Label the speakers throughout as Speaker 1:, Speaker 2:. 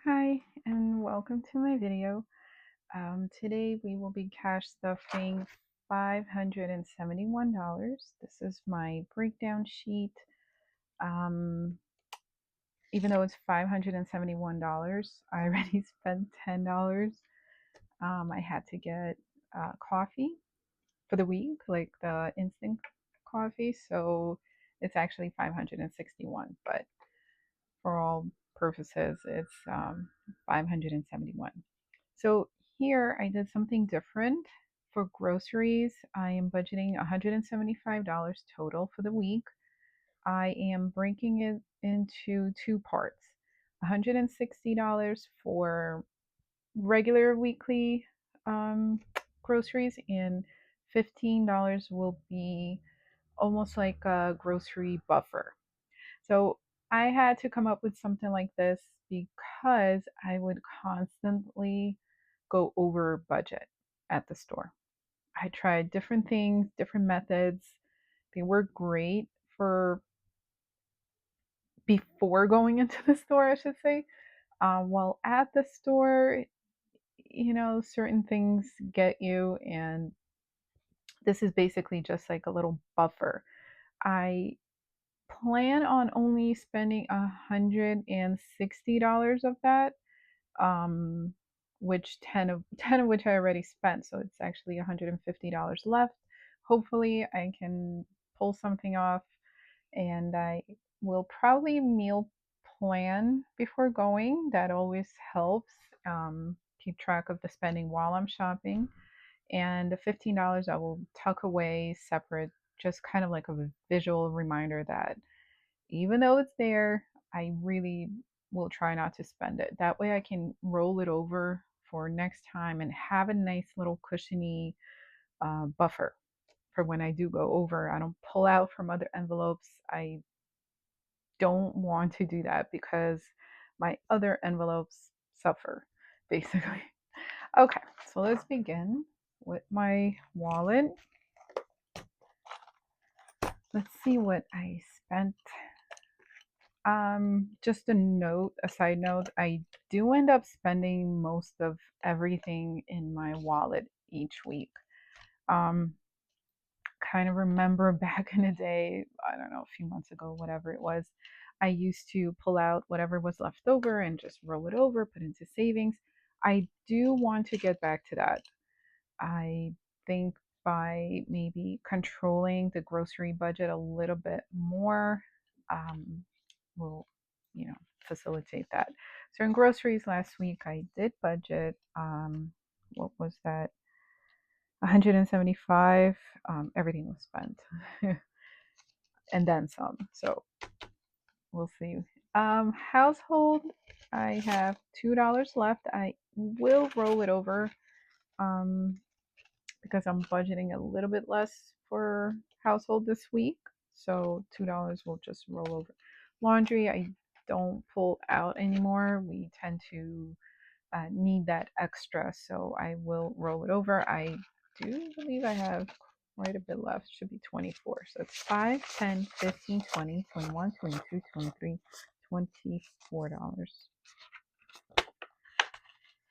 Speaker 1: Hi, and welcome to my video. Today we will be cash stuffing $571. This is my breakdown sheet. Um, Even though it's $571, I already spent $10. I had to get coffee for the week, like the instant coffee, so it's actually 561, but for all purposes, it's 571. So here I did something different. For groceries, I am budgeting $175 total for the week. I am breaking it into two parts. $160 for regular weekly um, groceries, and $15 will be almost like a grocery buffer. So I had to come up with something like this because I would constantly go over budget at the store. I tried different things, different methods. They were great for before going into the store, I should say. While at the store, certain things get you, and this is basically just like a little buffer. I plan on only spending $160 of that, um, which 10 of which I already spent, so it's actually $150 left. Hopefully, I can pull something off, and I will probably meal plan before going. That always helps keep track of the spending while I'm shopping. And the $15 I will tuck away separate, just kind of like a visual reminder that even though it's there, I really will try not to spend it. That way I can roll it over for next time and have a nice little cushiony buffer for when I do go over. I don't pull out from other envelopes. I don't want to do that because my other envelopes suffer, basically. Okay, so let's begin with my wallet. Let's see what I spent. Just a side note, I do end up spending most of everything in my wallet each week. Um, kind of remember back in the day, I don't know, a few months ago, whatever it was, I used to pull out whatever was left over and just roll it over, put into savings. I do want to get back to that. I think by maybe controlling the grocery budget a little bit more, um, will, you know, facilitate that. So in groceries last week, I did budget. What was that? 175. Everything was spent, and then some. So we'll see. Household, I have $2 left. I will roll it over. Um, because I'm budgeting a little bit less for household this week. So $2 will just roll over. Laundry, I don't pull out anymore. We tend to need that extra, so I will roll it over. I do believe I have quite a bit left. Should be 24. So it's 5, 10, 15, 20, 21, 22, 23, $24.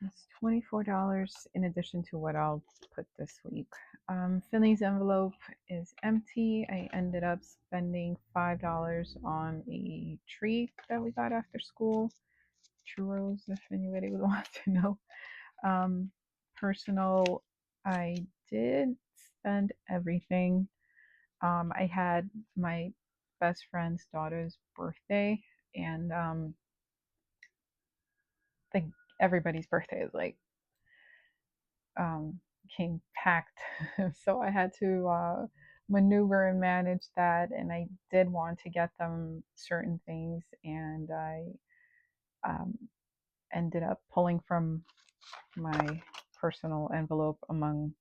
Speaker 1: That's $24 in addition to what I'll put this week. Finley's envelope is empty. I ended up spending $5 on a treat that we got after school. Churros, if anybody would want to know. Um, Personal, I did spend everything. I had my best friend's daughter's birthday, and I think everybody's birthday is like came packed. So I had to maneuver and manage that. And I did want to get them certain things. And I um, ended up pulling from my personal envelope among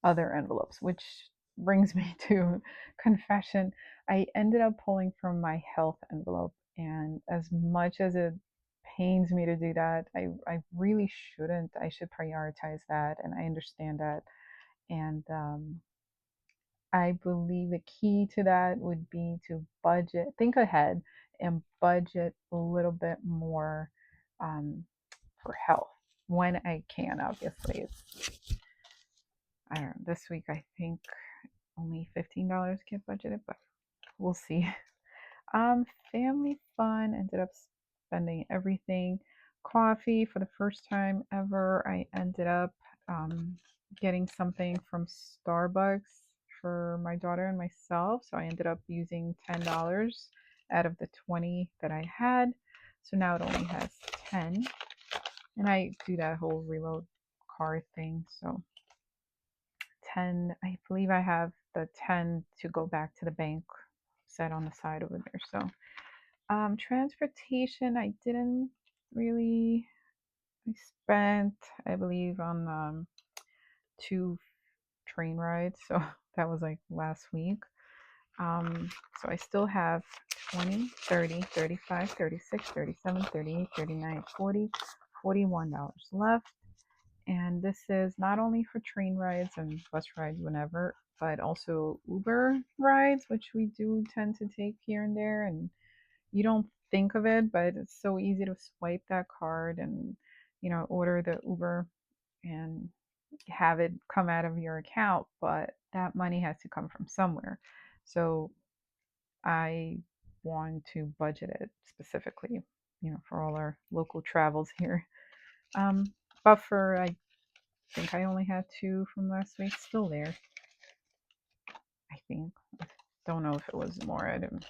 Speaker 1: other envelopes, which brings me to confession. I ended up pulling from my health envelope. And as much as it pains me to do that, I really shouldn't. I should prioritize that. And I understand that. And I believe the key to that would be to budget, think ahead, and budget a little bit more um, for health when I can. Obviously, I don't know. This week I think only $15 get budgeted, but we'll see. Family fun. Ended up spending everything. Coffee for the first time ever. I ended up um, getting something from Starbucks for my daughter and myself. So I ended up using $10 out of the 20 that I had. So now it only has 10. And I do that whole reload card thing. So 10, I believe I have the 10 to go back to the bank set on the side over there. So transportation, I didn't really. I spent, I believe, on 2 train rides. So that was like last week. So I still have 20, 30, 35, 36, 37, 38, 39, 40, $41 left. And this is not only for train rides and bus rides whenever, but also Uber rides, which we do tend to take here and there. And you don't think of it, but it's so easy to swipe that card and, order the Uber and have it come out of your account. But that money has to come from somewhere. So I want to budget it specifically, for all our local travels here. Buffer, I think I only had 2 from last week, still there. I think. Don't know if it was more. I didn't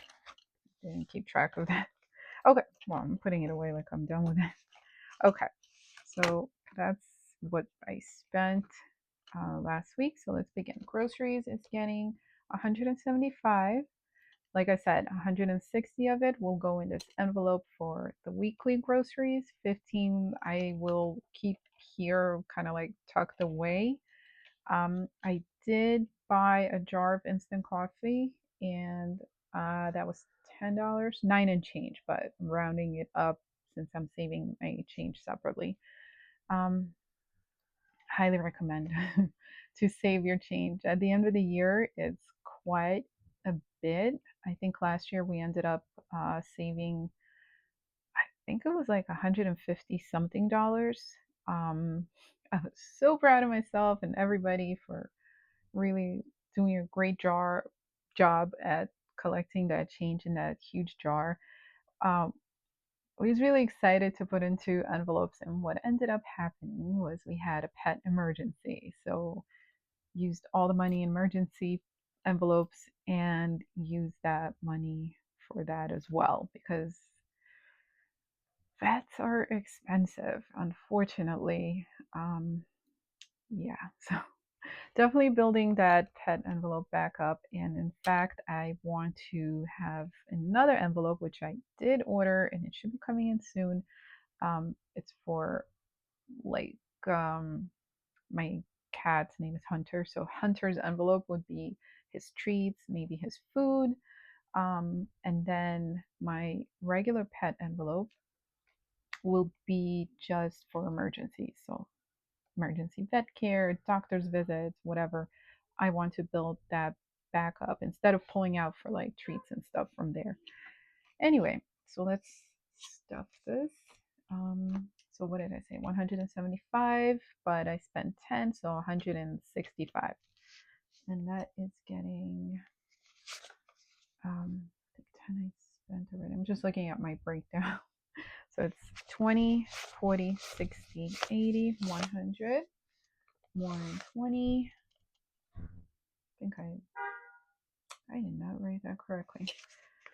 Speaker 1: keep track of that. Okay, well, I'm putting it away like I'm done with it. Okay, so that's what I spent last week. So let's begin. Groceries, it's getting 175. Like I said, 160 of it will go in this envelope for the weekly groceries. 15 I will keep here, kind of like tucked away. I did buy a jar of instant coffee, and that was $10, 9 and change, but I'm rounding it up since I'm saving my change separately. Um, Highly recommend to save your change. At the end of the year, it's quite a bit. I think last year we ended up saving, I think it was like 150 something dollars. I was so proud of myself and everybody for really doing a great job at collecting that change in that huge jar. Um, I was really excited to put into envelopes, and what ended up happening was we had a pet emergency. So used all the money in emergency envelopes and used that money for that as well because vets are expensive, unfortunately. Yeah, so definitely building that pet envelope back up. And in fact, I want to have another envelope, which I did order and it should be coming in soon. It's for like my cat's name is Hunter. So Hunter's envelope would be his treats, maybe his food. And then my regular pet envelope will be just for emergencies. So emergency vet care, doctor's visits, whatever. I want to build that back up instead of pulling out for like treats and stuff from there. Anyway, so let's stuff this. So what did I say? 175, but I spent 10, so 165. And that is getting I think 10 I spent already. I'm just looking at my breakdown. So it's 20, 40, 60, 80, 100, 120. I think I did not write that correctly.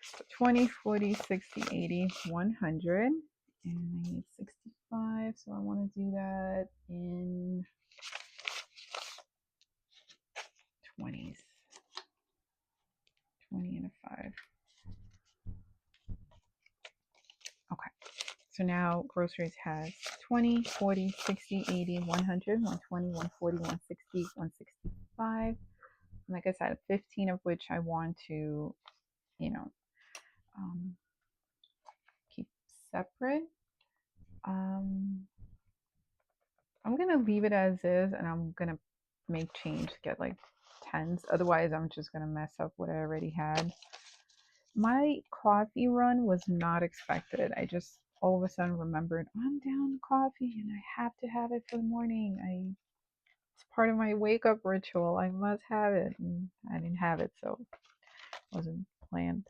Speaker 1: So 20, 40, 60, 80, 100. And I need 65, so I want to do that in 20s. 20 and a 5. Okay. So now groceries has 20, 40, 60, 80, 100, 120, 140, 160, 165. Like I said, 15 of which I want to, you know, um, keep separate. Um, I'm gonna leave it as is, and I'm gonna make change, get like tens. Otherwise, I'm just gonna mess up what I already had. My coffee run was not expected. I just all of a sudden remembered I'm down coffee and I have to have it for the morning. It's part of my wake up ritual. I must have it. And I didn't have it, so it wasn't planned.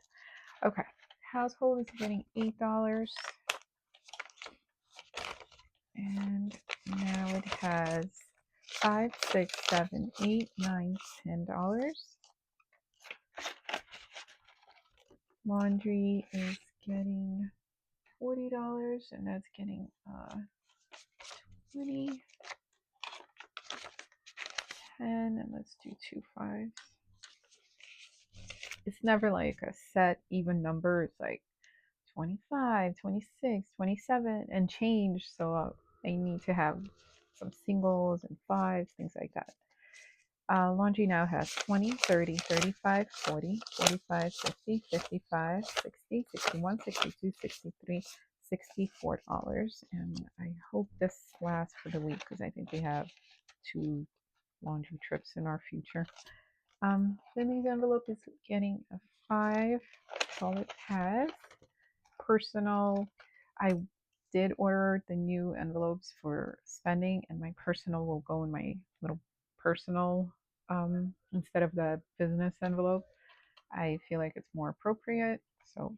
Speaker 1: Okay. Household is getting $8. And now it has 5, 6, 7, 8, 9, $10. Laundry is getting $40, and that's getting 20, 10, and let's do 2 5s. It's never like a set even number. It's like 25, 26, 27, and change. So I need to have some singles and fives, things like that. Laundry now has 20, 30, 35, 40, 45, 50, 55, 60, 61, 62, 63, $64. And I hope this lasts for the week because I think we have 2 laundry trips in our future. Lily's envelope is getting a 5. That's all it has. Personal, I did order the new envelopes for spending, and my personal will go in my little personal instead of the business envelope. I feel like it's more appropriate, so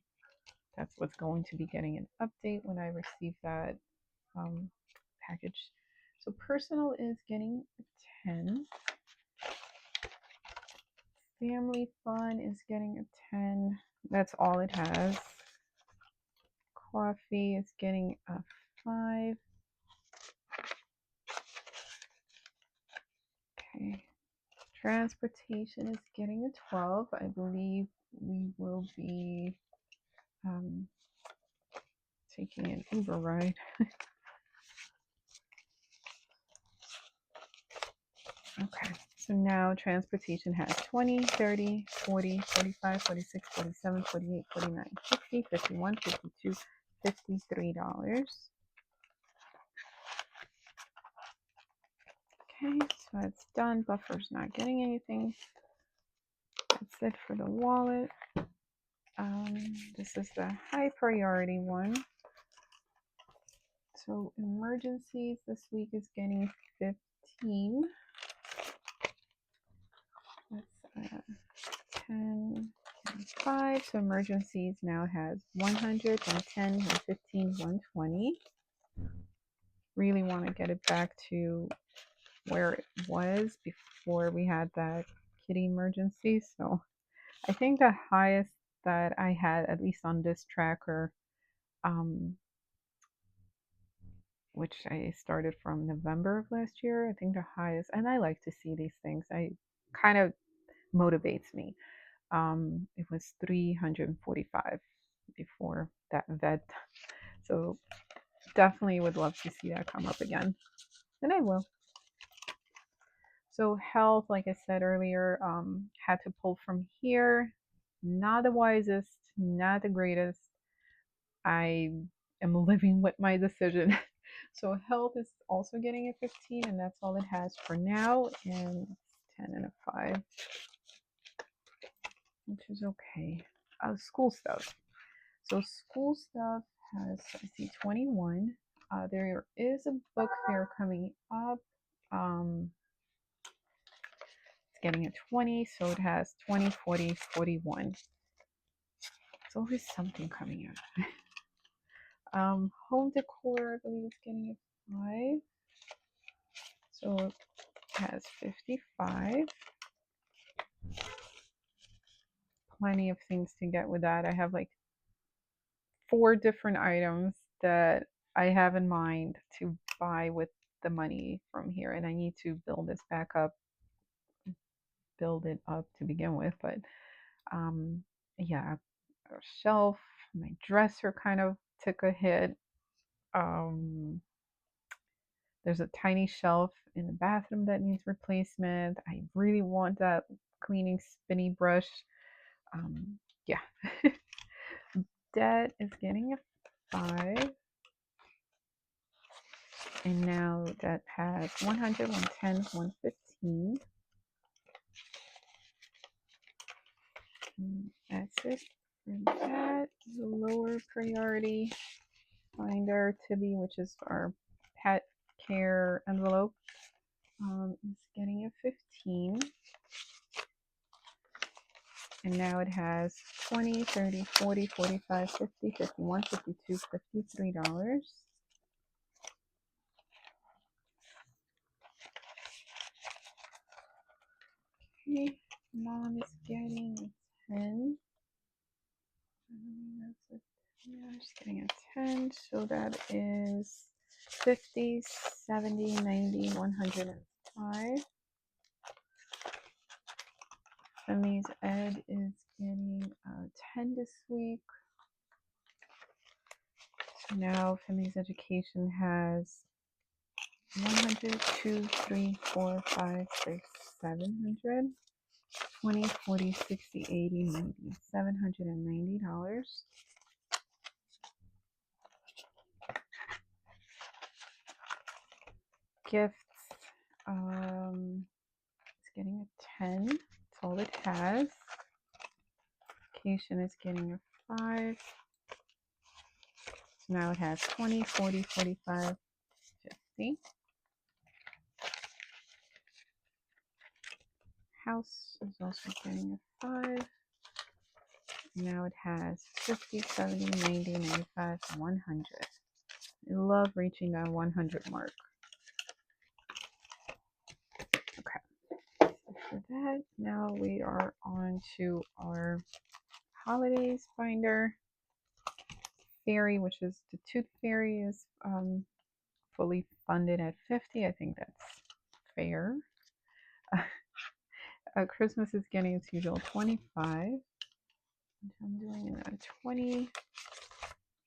Speaker 1: that's what's going to be getting an update when I receive that package. So personal is getting a 10. Family fun is getting a 10. That's all it has. Coffee is getting a 5. Okay. Transportation is getting a 12. I believe we will be taking an Uber ride. Okay. So now transportation has 20, 30, 40, 45, 46, 47, 48, 49, 50, 51, 52, $53. Okay, so it's done. Buffer's not getting anything. That's it for the wallet. This is the high priority one. So emergencies this week is getting 15. That's 10 and 5. So emergencies now has 100, 110, 115, 120. Really want to get it back to where it was before we had that kitty emergency. So I think the highest that I had, at least on this tracker, which I started from November of last year, I think the highest, and I like to see these things. I kind of motivates me. It was 345 before that vet. So definitely would love to see that come up again. And I will. So health, like I said earlier, had to pull from here. Not the wisest, not the greatest. I am living with my decision. So health is also getting a 15, and that's all it has for now. And 10 and a 5, which is okay. School stuff. So school stuff has, I see, 21. There is a book fair coming up. It's getting a 20, so it has 20, 40, 41. It's always something coming up. Home decor, I believe, is getting a 5. So it has 55. Plenty of things to get with that. I have like 4 different items that I have in mind to buy with the money from here, and I need to build it up to begin with. But yeah, a shelf, my dresser kind of took a hit. There's a tiny shelf in the bathroom that needs replacement. I really want that cleaning spinny brush. Yeah. Debt is getting a 5. And now that has 100, 110, 115. And that's it for that. The lower priority. binder, Tibby, which is our pet care envelope, is getting a 15. And now it has 20, 30, 40, 45, 50, 51, 52, $53. Okay, mom is getting a 10. Yeah, she's getting a 10. So that is 50, 70, 90, 105. Femi's Ed is getting a 10 this week. So now Femi's Education has 100, 2, 3, 4, 5, 6, 700, 20, 40, 60, 80, 90, $790. Gifts, it's getting a 10. That's all it has. Education is getting a 5. So now it has 20, 40, 45, 50. House is also getting a 5. Now it has 50, 70, 90, 95, 100. I love reaching that 100 mark. Okay. For that, now we are on to our holidays binder. Fairy, which is the Tooth Fairy, is fully funded at 50. I think that's fair. Christmas is getting its usual 25. I'm doing a 20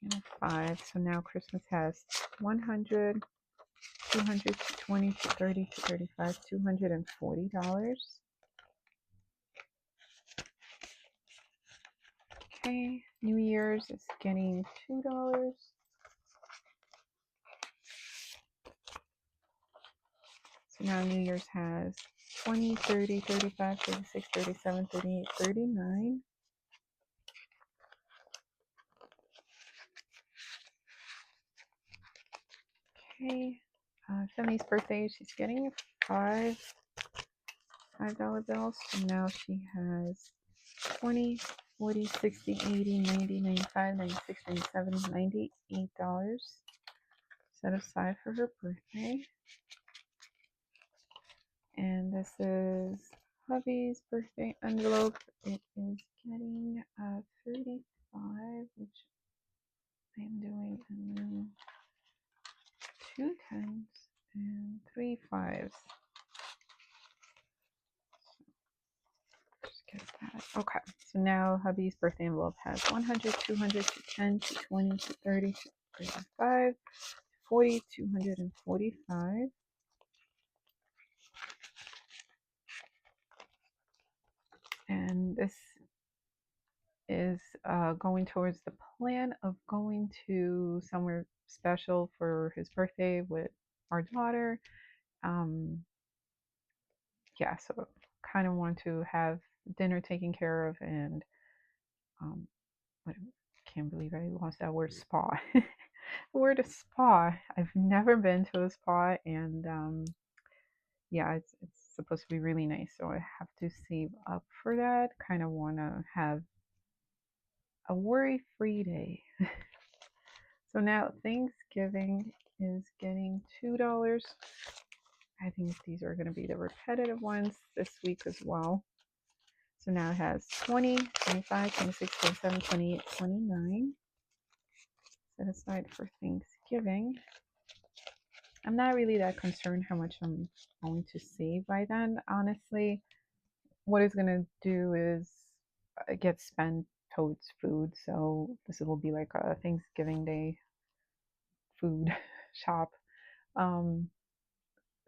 Speaker 1: and a 5. So now Christmas has 100, 200, 20, 30, 35, $240. Okay, New Year's is getting $2. So now New Year's has 20, 30, 35, 36, 37, 38, 39. Okay, Femi's birthday, she's getting a $5 bill. So now she has 20, 40, 60, 80, 90, 95, 96, 97, $98 set aside for her birthday. And this is hubby's birthday envelope. It is getting 35, which I am doing in 2 10s and 3 5s. Just get that. Okay, so now hubby's birthday envelope has 100, 200, 210, 220, 230, 235, 40, 245. And this is going towards the plan of going to somewhere special for his birthday with our daughter. Yeah, so kind of want to have dinner taken care of, and I can't believe I lost that word, spa. The word is spa. I've never been to a spa, and yeah, it's supposed to be really nice, so I have to save up for that. Kind of want to have a worry-free day. So now Thanksgiving is getting $2. I think these are going to be the repetitive ones this week as well. So now it has 20, 25, 26, 27, 28, 29 set aside for Thanksgiving. I'm not really that concerned how much I'm going to save by then. Honestly, what it's going to do is get spent towards food. So this will be like a Thanksgiving Day food shop.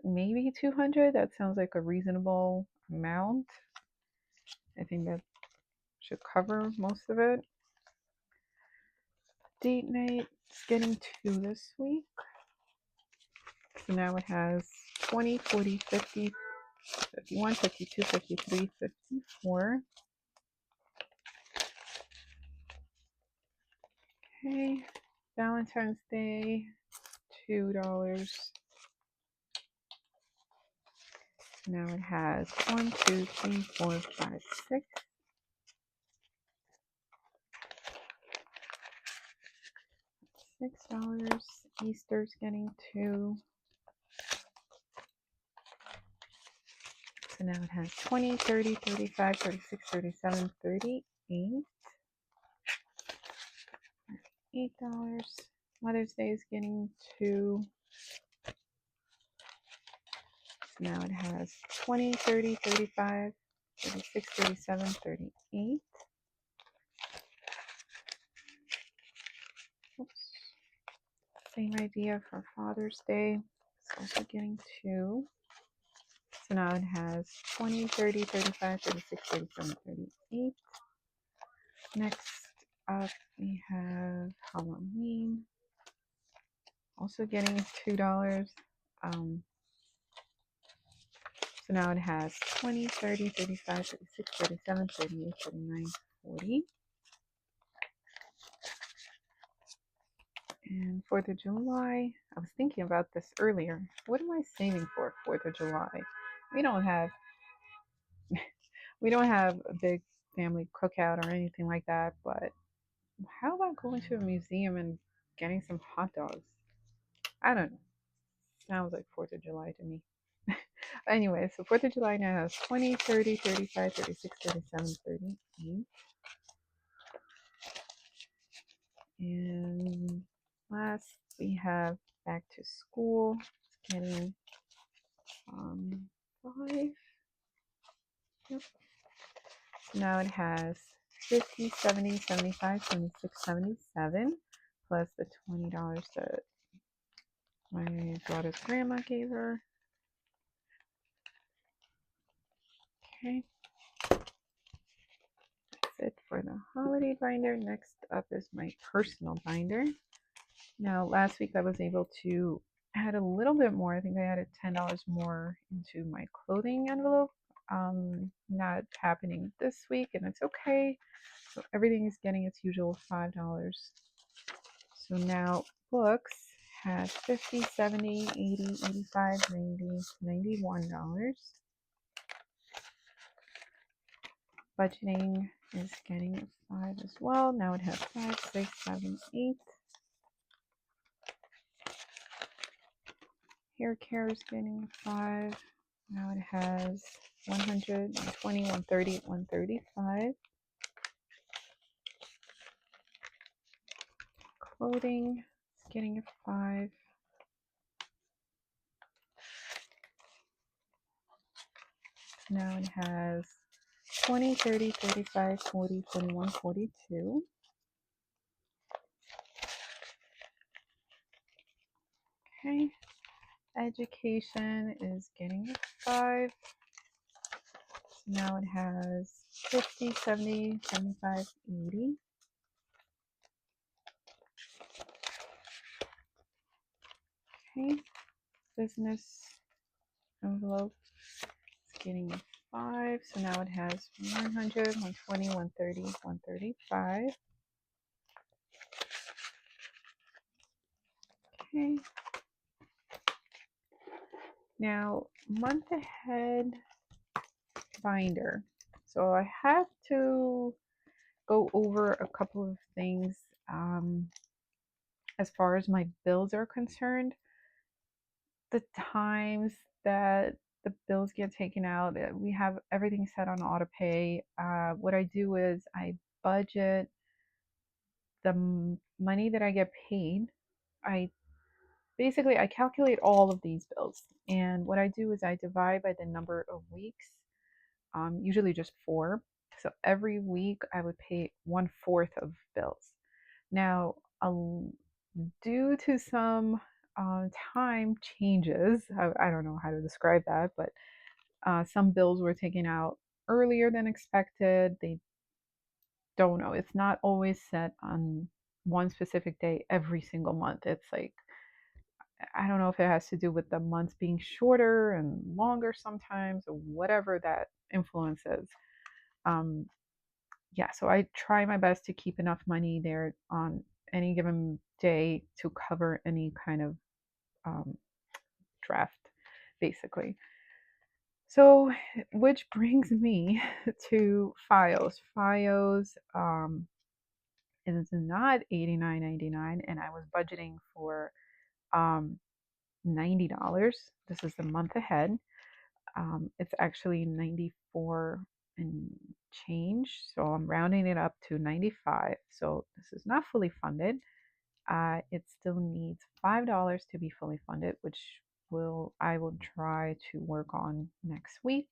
Speaker 1: Maybe 200. That sounds like a reasonable amount. I think that should cover most of it. Date night is getting 2 this week. So now it has 20, 40, 50, 51, 52, 53, 54. Okay. Valentine's Day, $2. Now it has 1, 2, 3, 4, 5, 6. $6. Easter's getting 2. So now it has 20, 30, 35, 36, 37, 38. $8. Mother's Day is getting 2. So now it has 20, 30, 35, 36, 37, 38. Oops. Same idea for Father's Day. It's also getting 2. So now it has 20, 30, 35, 36, 37, 38. Next up, we have Halloween. Also getting $2. So now it has 20, 30, 35, 36, 37, 38, 39, 40. And 4th of July, I was thinking about this earlier. What am I saving for 4th of July? We don't have we don't have a big family cookout or anything like that, but how about going to a museum and getting some hot dogs? I don't know. Sounds like 4th of July to me. Anyway, so 4th of July now has 20, 30, 35, 36, 37, 38. And last, we have back to school. It's getting 5. Yep. So now it has 50, 70, 75, 76, 77, plus the $20 that my daughter's grandma gave her. Okay. That's it for the holiday binder. Next up is my personal binder. Now, last week I was able to add a little bit more. I think I added $10 more into my clothing envelope. Not happening this week, and it's okay. So everything is getting its usual $5. So now books has 50, 70, 80, 85, 90, $91. Budgeting is getting a 5 as well. Now it has 5, 6, 7, 8. Hair care is getting a 5. Now it has 100, 120, 130, 135. Clothing is getting a 5. Now it has 20, 30, 35, 40, 41, 42. Okay. Education is getting a 5. So now it has 50, 70, 75, 80. Okay. Business envelope is getting a 5. So now it has 100, 120, 130, 135. Okay. Now, month ahead binder. So I have to go over a couple of things as far as my bills are concerned. The times that the bills get taken out, we have everything set on auto pay. What I do is I budget the money that I get paid. I basically I calculate all of these bills, and what I do is I divide by the number of weeks, usually just 4. So every week I would pay 1/4 of bills. Now, due to some time changes, I don't know how to describe that, but some bills were taken out earlier than expected. They don't know. It's not always set on one specific day every single month. It's like, I don't know if it has to do with the months being shorter and longer sometimes, or whatever that influences. Um, yeah, so I try my best to keep enough money there on any given day to cover any kind of draft, basically. So, which brings me to Fios. Fios is not $89.99, and I was budgeting for um, $90. This is the month ahead. It's actually 94 and change, so I'm rounding it up to 95. So this is not fully funded. It still needs $5 to be fully funded, which I will try to work on next week.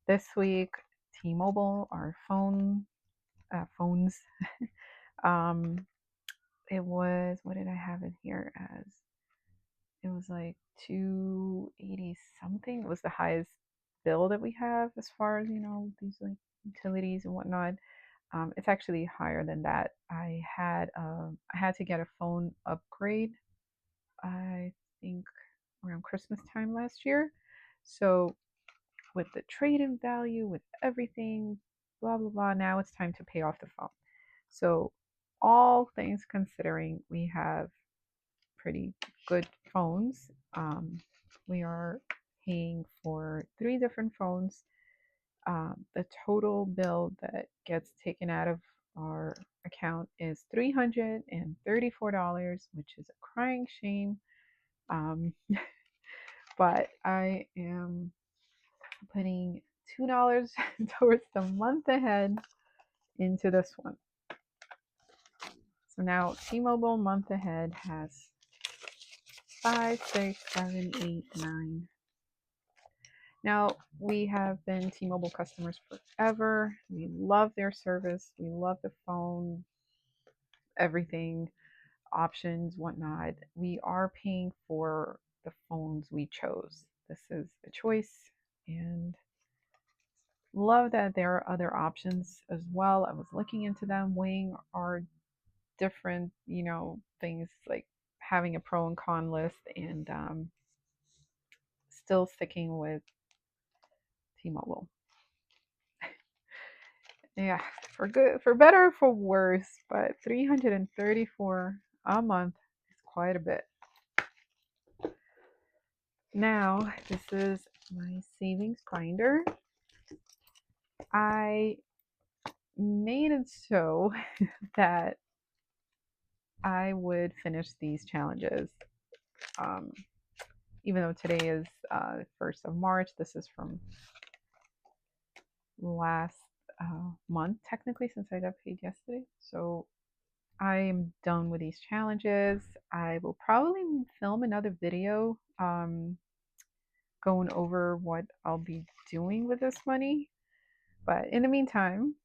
Speaker 1: This week, T-Mobile, our phones. um, it was, what did I have it here as? It was like 280 something. It was the highest bill that we have as far as, these like utilities and whatnot. It's actually higher than that. I had to get a phone upgrade, I think around Christmas time last year. So with the trade-in value, with everything, blah blah blah, now it's time to pay off the phone. So all things considering, we have pretty good phones. We are paying for three different phones. The total bill that gets taken out of our account is $334, which is a crying shame. Um, but I am putting $2 towards the month ahead into this one. So now T-Mobile month ahead has 5, 6, 7, 8, 9. Now, we have been T-Mobile customers forever. We love their service. We love the phone, everything, options, whatnot. We are paying for the phones we chose. This is the choice, and love that there are other options as well. I was looking into them, weighing our different, things like having a pro and con list, and still sticking with T-Mobile. Yeah, for good, for better, or for worse, but 334 a month is quite a bit. Now, this is my savings grinder. I made it so that I would finish these challenges. Um, Even though today is 1st of March, this is from last month, technically, since I got paid yesterday. So I'm done with these challenges. I will probably film another video going over what I'll be doing with this money. But in the meantime,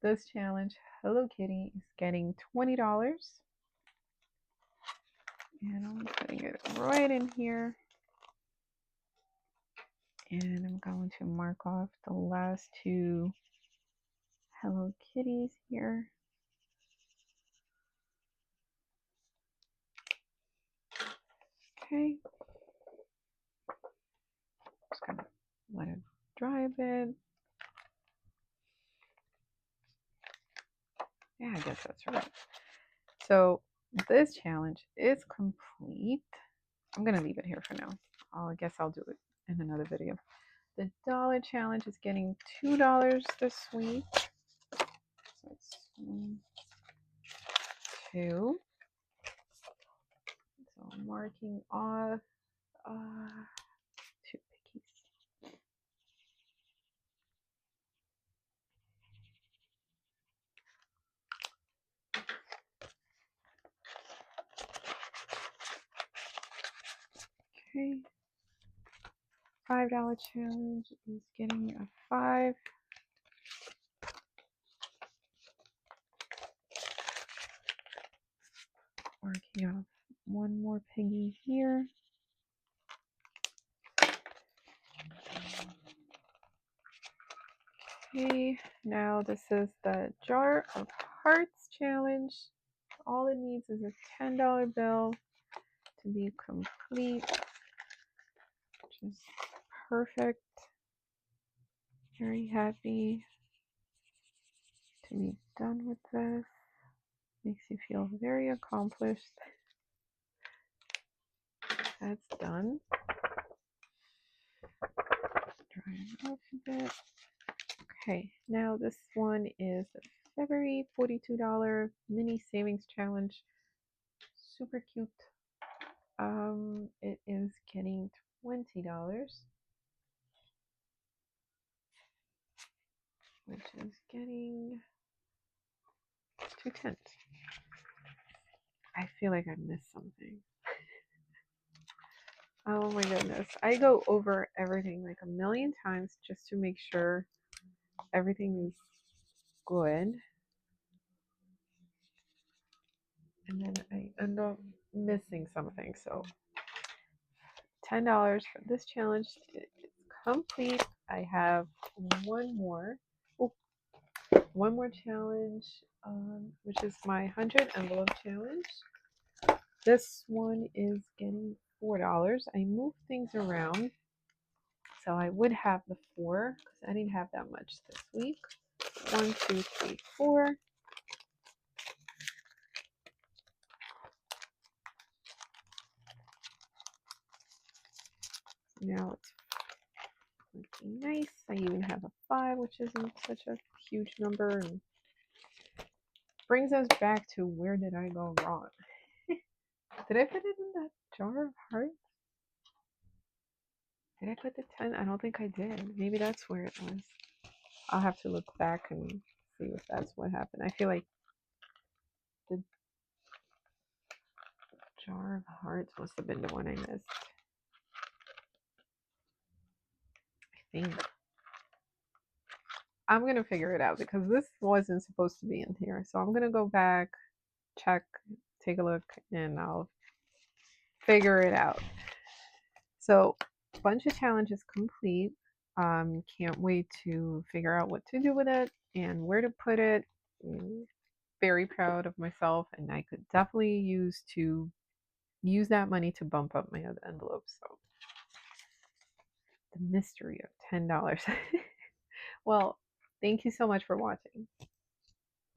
Speaker 1: this challenge, Hello Kitty, is getting $20. And I'm putting it right in here. And I'm going to mark off the last two Hello Kitties here. Okay. Just gonna let it dry a bit. Yeah, I guess that's right. So this challenge is complete. I'm gonna leave it here for now. I guess I'll do it in another video. The dollar challenge is getting $2 this week. So it's 1, 2. So I'm marking off 2 pickies. Okay. $5 challenge is getting a 5. Marking off one more piggy here. Okay, now this is the Jar of Hearts challenge. All it needs is a $10 bill to be complete, which is perfect. Very happy to be done with this. Makes you feel very accomplished. That's done. Dry it off a bit. Okay, now this one is the February $42 mini savings challenge. Super cute. It is getting $20, which is getting 2 cents. I feel like I missed something. Oh my goodness. I go over everything like a million times just to make sure everything is good. And then I end up missing something. So $10 for this challenge. It's complete. I have one more. Oh, one more challenge, which is my 100 envelope challenge. This one is getting $4. I moved things around, so I would have the 4 because I didn't have that much this week. 1, 2, 3, 4. Now it's looking nice. I even have a 5, which isn't such a huge number, and brings us back to where did I go wrong? Did I put it in that jar of hearts? Did I put the 10? I don't think I did. Maybe that's where it was. I'll have to look back and see if that's what happened. I feel like the jar of hearts must have been the one I missed. I think. I'm going to figure it out because this wasn't supposed to be in here. So I'm going to go back, check, take a look, and I'll figure it out. So, bunch of challenges complete. Can't wait to figure out what to do with it and where to put it. Very proud of myself, and I could definitely use that money to bump up my other envelopes. So, the mystery of $10. Well, thank you so much for watching.